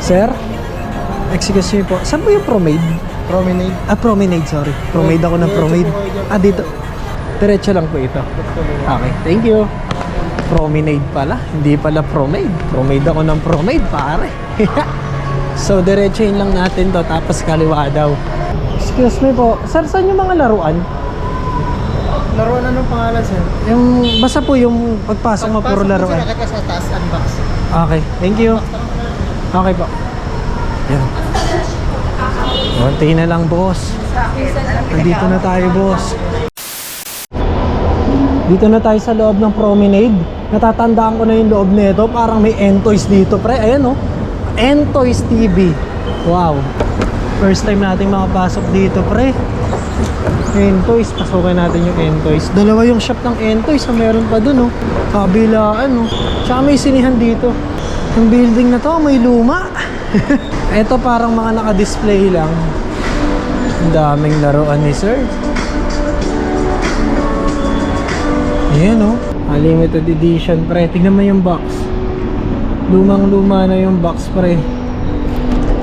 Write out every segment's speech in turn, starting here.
Sir, excuse me po. Saan po yung Promade? Promenade. Promenade, sorry. Promade ako ng Promade. Dito. Diretso lang po ito. Okay, thank you. Promenade pala. Hindi pala Promade. Promade ako ng Promade, pare. So, diretsoin lang natin to. Tapos kaliwa daw. Excuse me po. Sir, saan yung mga laruan? Laruan anong pangalan, sir? Yung, basta po yung pagpasok mo, puro laruan. Pagpasok mo, sa taas, unbox. Okay, thank you. Okay po. Yan. Konti na lang, boss. Nandito na tayo, boss. Dito na tayo sa loob ng Promenade. Natatandaan ko na yung loob nito. Parang may Entoys dito, pre. Ayan, oh. Entoys TV. Wow. First time natin makapasok dito, pre. Entoys. Pasukin natin yung Entoys. Dalawa yung shop ng Entoys. Meron pa dun, oh. Kabilaan, oh. Tsaka may sinihan dito. Yung building na to, may luma. Ito parang mga naka-display lang. Ang daming laruan ni sir. Ayan, oh. Limited edition, pre. Tignan mo yung box. Lumang-luma na yung box, pre.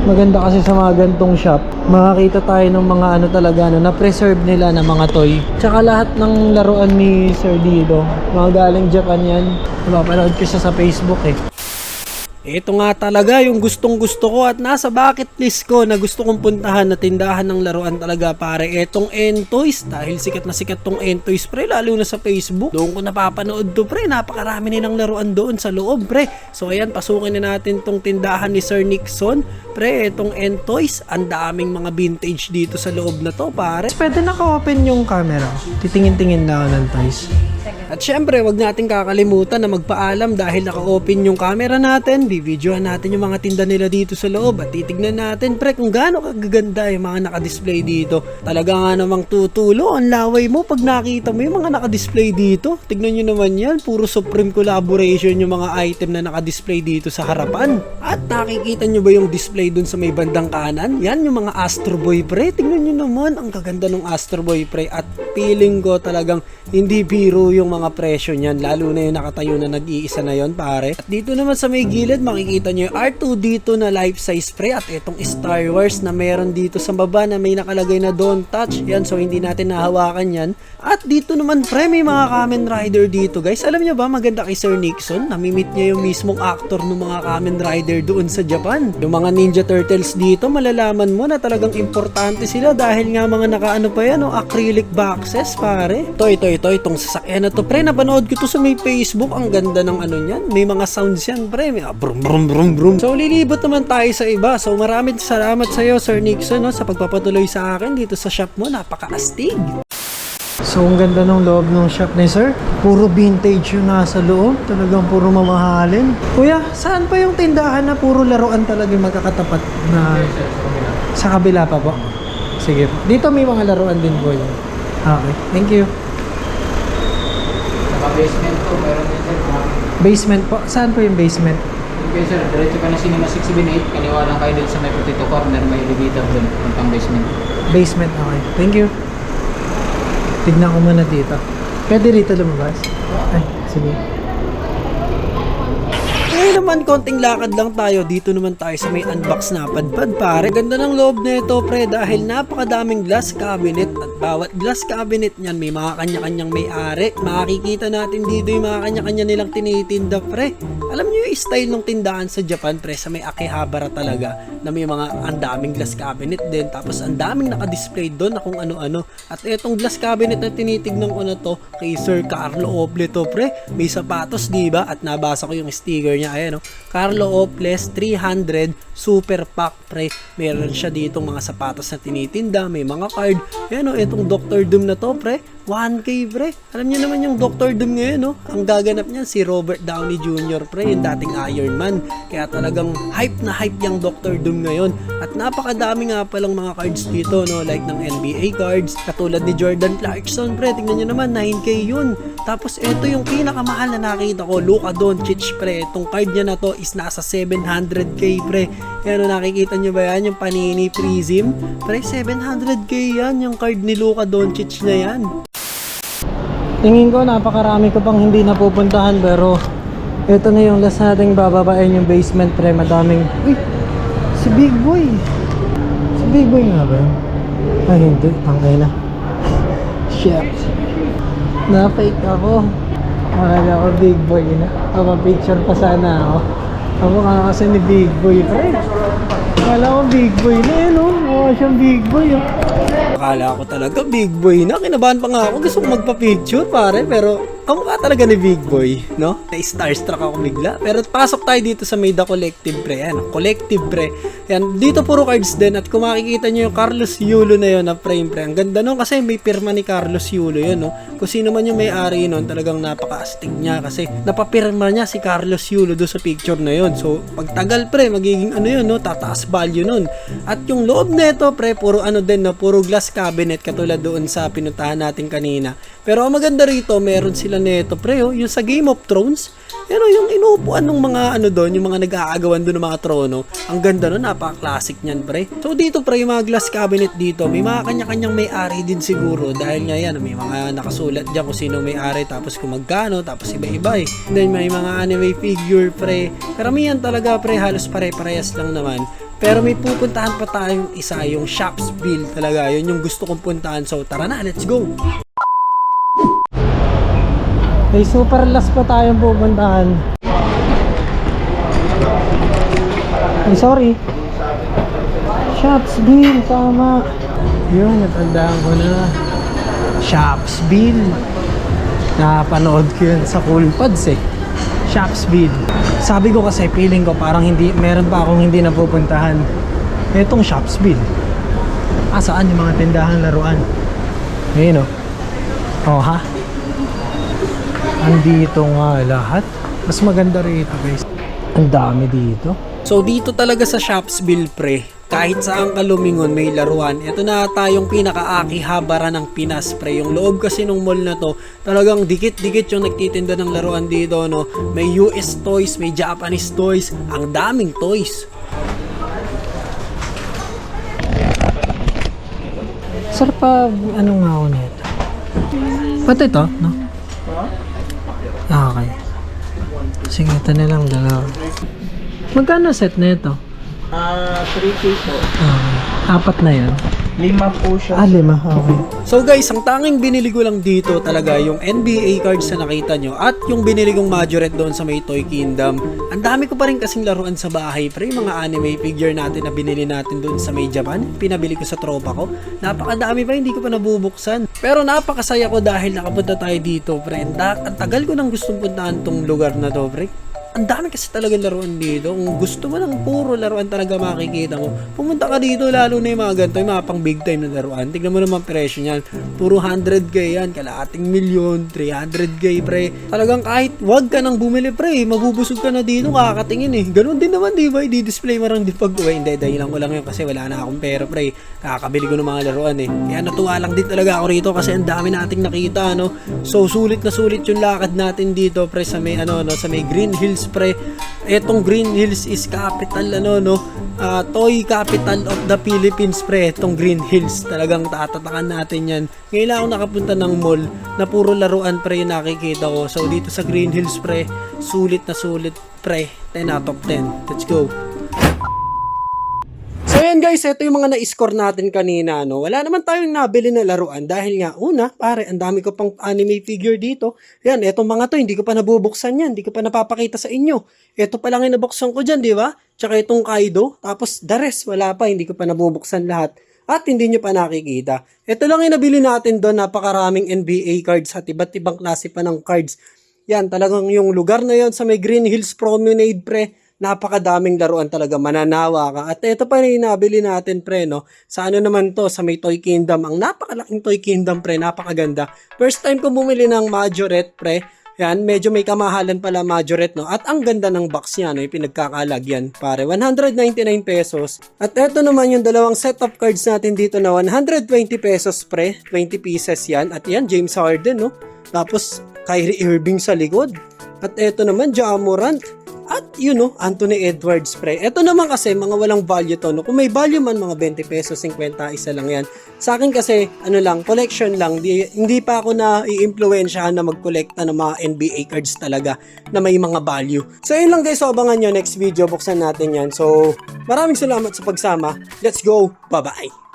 Maganda kasi sa mga gantong shop. Makakita tayo ng mga ano talaga, no, na-preserve nila na mga toy. Tsaka lahat ng laruan ni Sir dito, mga galing Japan yan. Napapanood ko siya sa Facebook, eh. Ito nga talaga yung gustong gusto ko at nasa bucket list ko na gusto kong puntahan na tindahan ng laruan talaga, pare. Etong Entoys, dahil sikat na sikat tong Entoys, pre, lalo na sa Facebook. Doon ko napapanood to, pre. Napakarami nilang laruan doon sa loob, pre. So ayan, pasukin na natin tong tindahan ni Sir Nixon. Pre, etong Entoys, ang daming mga vintage dito sa loob na to, pare. Pwede naka-open yung camera. Titingin-tingin na ako ng toys. At syempre, wag natin kakalimutan na magpaalam dahil naka-open yung camera natin. Bibidyohan natin yung mga tinda nila dito sa loob at titignan natin, pre, kung gaano kagaganda yung mga naka-display dito. Talaga nga namang tutulo ang laway mo pag nakita mo yung mga naka-display dito. Tignan nyo naman yan, puro Supreme collaboration yung mga item na naka-display dito sa harapan. At nakikita nyo ba yung display dun sa may bandang kanan? Yan yung mga Astro Boy, pre. Tignan nyo naman, ang kaganda ng Astro Boy, pre. At feeling ko talagang hindi biro yung mga presyo niyan, lalo na yung nakatayo na nag-iisa na yon, pare. At dito naman sa may gilid, makikita nyo yung R2-D2 na life size, pre. At itong Star Wars na meron dito sa baba na may nakalagay na don't touch. Yan, so hindi natin nahawakan yan. At dito naman, pre, may mga Kamen Rider dito, guys. Alam nyo ba, maganda kay Sir Nixon, namimit niya yung mismong actor ng mga Kamen Rider doon sa Japan. Yung mga Ninja Turtles dito, malalaman mo na talagang importante sila dahil nga mga nakaano pa yan, oh, acrylic boxes, pare. Itong sasakyan na to, pre, napanood ko to sa may Facebook. Ang ganda ng ano niyan. May mga sounds yan, pre. May brum brum brum brum. So lilibot naman tayo sa iba. So maraming salamat sa iyo, Sir Nixon, no, sa pagpapatuloy sa akin dito sa shop mo. Napaka-astig. So ang ganda ng loob ng shop ni sir. Puro vintage yung nasa loob. Talagang puro mamahalin. Kuya, saan pa yung tindahan na puro laruan talaga yung magkakatapat na sa kabila pa po? Sige po. Dito may mga laruan din po yun. Okay, thank you. Basement po, meron din sir. Basement po? Saan po yung basement? Okay sir, diretso ka na Cinema 678, kaliwa lang kayo dun sa may potato corner, may elevator dun, puntang basement. Basement, okay. Thank you. Tignan ko muna dito. Pwede rito lumabas? Ay, sige. Ngayon naman, konting lakad lang tayo. Dito naman tayo sa may unbox na padpad, pare. Ganda ng loob na ito, pre, dahil napakadaming glass cabinet at bawat glass cabinet niyan may mga kanya-kanyang may-ari. Makikita natin dito yung mga kanya-kanya nilang tinitinda, pre. Alam niyo yung style ng tindahan sa Japan, pre, sa may Akihabara talaga, na may mga ang daming glass cabinet din, tapos ang daming naka-display doon na kung ano-ano. At etong glass cabinet na tinitignan ko na to, kay Sir Carlo Ople to, pre. May sapatos, diba? At nabasa ko yung sticker niya. Ayan, no? Carlo Oples 300 Super Pack, pre. Meron siya ditong mga sapatos na tinitinda, may mga card. Ayan, no? Itong Dr. Doom na to, pre. 1K pre. Alam niyo naman yung Dr. Doom ngayon, no? Ang gaganap niya si Robert Downey Jr. pre, yung dating Iron Man. Kaya talagang hype na hype yung Dr. Doom ngayon. At napakadami nga palang mga cards dito, no? Like ng NBA cards, katulad ni Jordan Clarkson pre. Tingnan niyo naman, 9K yun. Tapos ito yung pinakamahal na nakita ko, Luka Doncic pre. Itong card niya na to is nasa 700K pre. Yan, nakikita niyo ba yan? Yung Panini Prism pre, 700K yan. Yung card ni Luka Doncic na yan. Tingin ko napakarami ko pang hindi napupuntahan, pero ito na yung last nating bababain yung basement pre. Madaming... Uy! Si Big Boy! Si Big Boy nga ba yun? Ay hindi, tangay na. Shit! Na-fake ako. Akala ko Big Boy na. Picture pa sana ako. Ako nga kasi ni Big Boy pre. Akala ko Big Boy na yun, oh. Mukha siyang Big Boy, oh. Akala ko talaga Big Boy na. Kinabahan pa nga ako. Gusto ko magpa-picture pare. Pero kamukha talaga ni Big Boy, no? Na-starstruck ako bigla. Pero pasok tayo dito sa May The Collective pre. Yan, Collective pre. Yan, dito puro cards din. At kung makikita nyo yung Carlos Yulo na yun na frame pre. Ang ganda nun kasi may pirma ni Carlos Yulo yun, no? Kung sino man yung may-ari nun, talagang napaka-astig niya. Kasi napapirma niya si Carlos Yulo doon sa picture na yun. So, pagtagal pre, magiging ano yun, no? Tataas value nun. At yung loob nito pre, puro ano din, no? Puro glass cabinet katulad doon sa pinuntahan natin kanina. Pero ang maganda rito, meron sila nito pre, oh, yung sa Game of Thrones. Pero yung inuupuan ng mga ano doon, yung mga nag-aagawan doon ng mga trono, ang ganda nun, napaka-classic niyan pre. So dito pre, yung mga glass cabinet dito, may mga kanya-kanyang may-ari din siguro. Dahil nga yan, may mga nakasulat dyan kung sino may-ari, tapos kung magkano, tapos iba-iba eh. Then may mga anime figure pre. Karamihan talaga pre, halos pare-parehas lang naman. Pero may pupuntahan pa tayong isa, yung Shopsville talaga. Yun yung gusto kong puntahan. So tara na, let's go! May super last pa tayong pupuntahan. Ay, sorry. Shopsville, tama. Yun, natandaan ko na. Shopsville. Napanood ko yun sa Cool Pods eh. Shopsville. Sabi ko kasi, feeling ko parang hindi, meron pa akong hindi napupuntahan. Etong Shopsville. Saan yung mga tindahan laruan? Ayun o. Oh ha? Andito nga lahat. Mas maganda rito guys. Ang dami dito. So dito talaga sa Shopsville pre, kahit saan ka lumingon may laruan. Ito na tayong pinaka-akihabara ng Pinas pre. Yung loob kasi ng mall na to, talagang dikit-dikit yung nagtitinda ng laruan dito, no. May US toys, may Japanese toys, ang daming toys. Sarap pa, ano nga ako nito. Pati ito, no? Okay. Sige, ito na lang dalawa. Magkano set na ito? 3K po. Apat na yan. 5 po siya. 5. Okay. So guys, ang tanging binili ko lang dito talaga yung NBA cards na nakita nyo at yung binili kong majorette doon sa may Toy Kingdom. Ang dami ko pa rin kasing laruan sa bahay pre, mga anime figure natin na binili natin doon sa may Japan. Pinabili ko sa tropa ko. Napakadami pa, hindi ko pa nabubuksan. Pero napakasaya ko dahil nakapunta tayo dito pre. Ang tagal ko nang gustong puntahan tong lugar na to pre. Ang dami kasi talaga laruan dito. Kung gusto mo ng puro laruan talaga makikita mo, pumunta ka dito, lalo na yung mga ganito, yung mga pang big time na laruan. Tignan mo naman presyo niyan. Puro 100k yan, kalahating milyon, 300k pre. Talagang kahit wag ka nang bumili pre, mabubusog ka na dito, kakatingin eh. Ganun din naman di ba, i-display mo lang din pag uwi. Hindi, dahilan ko lang yun kasi wala na akong pera pre. Kakabili ko ng mga laruan eh. Kaya natuwa lang din talaga ako rito kasi ang dami nating nakita, no. So sulit na sulit yung lakad natin dito pre sa may ano, no, sa may Green Hills pre. Etong Green Hills is capital toy capital of the Philippines pre. Etong Green Hills talagang tatatakan natin yan. Ngayon lang ako nakapunta ng mall na puro laruan pre yung nakikita ko. So dito sa Green Hills pre, sulit na sulit pre. 10 out of 10. Let's go. So ayan guys, ito yung mga na-score natin kanina, no. Wala naman tayong nabili na laruan dahil nga una, pare, ang dami ko pang anime figure dito. Yan, etong mga to, hindi ko pa nabubuksan yan, hindi ko pa napapakita sa inyo. Ito pa lang yung nabuksan ko dyan, di ba? Tsaka itong Kaido, tapos the rest, wala pa, hindi ko pa nabubuksan lahat. At hindi nyo pa nakikita. Ito lang yung nabili natin doon, napakaraming NBA cards at iba't ibang klase pa ng cards. Yan, talagang yung lugar na yon sa may Green Hills Promenade pre. napakadaming laruan talaga, mananawa ka. At ito pa rin nabili natin pre, no? Sa ano naman to, sa may Toy Kingdom. Ang napakalaking Toy Kingdom pre, napakaganda. First time ko bumili ng Majorette pre. Yan, medyo may kamahalan pala Majorette, no? At ang ganda ng box niya, no? Yung pinagkakalagyan, pare. 199 pesos. At eto naman yung dalawang set of cards natin dito na 120 pesos, pre. 20 pieces yan. At yan, James Harden, no? Tapos, Kyrie Irving sa likod. At eto naman, Ja Morant. At yun, no? Anthony Edwards, pre. Eto naman kasi, mga walang value to, no? Kung may value man, mga 20 pesos, 50, isa lang yan. Sa akin kasi, ano lang, collection lang. Hindi pa ako na i-influensyahan na mag-collecta ng mga NBA cards talaga na may mga value. So, yun lang guys. So, abangan nyo next video. Buksan natin yan. So, maraming salamat sa pagsama. Let's go. Bye-bye.